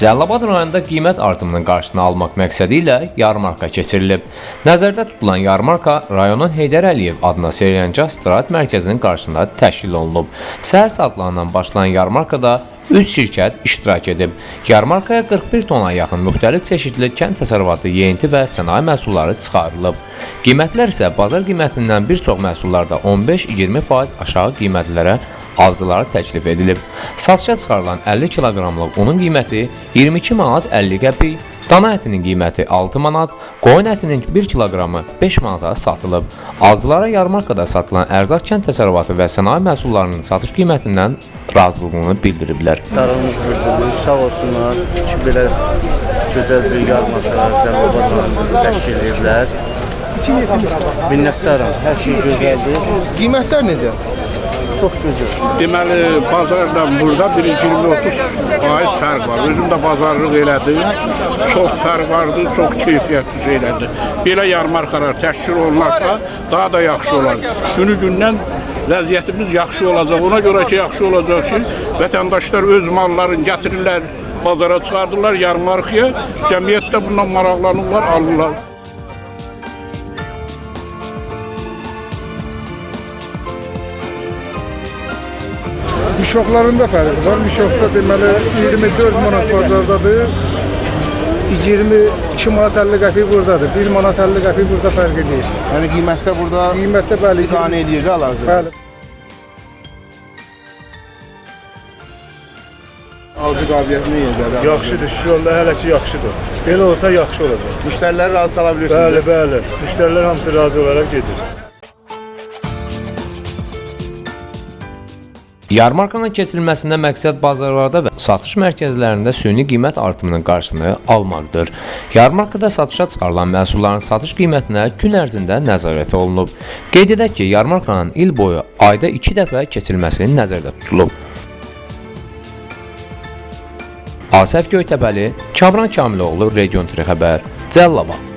Cəlilabad rayonunda qiymət artımının qarşısını almaq məqsədi ilə yarmarka keçirilib. Nəzərdə tutulan yarmarka rayonun Heydər Əliyev adına Seryancaq istirahət mərkəzinin qarşısında təşkil olunub. Səhər saatlarından başlayan yarmarkada 3 şirkət iştirak edib. Yarmarkaya 41 tona yaxın müxtəlif çeşidli kənd təsərrüfatı, yeyinti və sənaye məhsulları çıxarılıb. Qiymətlər isə bazar qiymətindən bir çox məhsullarda 15-20% aşağı qiymətlərə alıcılara təklif edilib. Satışa çıxarılan 50 kiloqramlıq unun qiyməti 22 manat 50 qəpik, dana ətinin qiyməti 6 manat, qoyun ətinin 1 kiloqramı 5 manata satılıb. Alıcılara yarmarkada satılan ərzaq, kənd təsərrüfatı və sənaye məhsullarının satış qiymətindən razılığını bildiriblər. Darılmış bildirilir, sağ olsunlar ki, belə gözəl bir yarmarka Cəlilabad rayonunda təşkil ediblər. Minnətdaram, hər şey gözəldir. Qiymətlər necə? Çox gözəl. Deməli, bazarla burada 1-20-30% fərq var. Özüm də bazarlıq elədim. Çox fərq vardı, çox keyfiyyətli şeylərdir. Belə yarmarkalar təşkil olunarsa daha da yaxşı olar. Günü-gündən vəziyyətimiz yaxşı olacaq. Ona görə ki, yaxşı olacaq ki, vətəndaşlar öz mallarını gətirirlər, bazara çıxardırlar, yarmarkaya. Cəmiyyət də bundan maraqlanırlar, alırlar. Mişoqlarında fərq var. Mişoqda deməli 24 manat bazardadır. 22 manat 50 qəpik buradadır. 1 manat 50 qəpik burada fərq edir. Yəni qiymətdə burada Bəli, istiqanə edir də lazım. Bəli. Alıcı qabiliyyətini yerdədir. Yaxşıdır, şükür Allah, hələ ki yaxşıdır. Belə olsa yaxşı olacaq. Müştəriləri razı sala bilirsiniz. Bəli. Müştərilər hamısı razı olaraq gedir. Yarmarkanın keçirilməsində məqsəd bazarlarda və satış mərkəzlərində süni qiymət artımının qarşısını almaqdır. Yarmarkada satışa çıxarılan məhsulların satış qiymətinə gün ərzində nəzarət olunub. Qeyd edək ki, yarmarkanın il boyu ayda 2 dəfə keçirilməsi nəzərdə tutulub. Asəf Göytəbəli, Kamran Kamiloğlu, Region TV xəbər, Cəlilabad.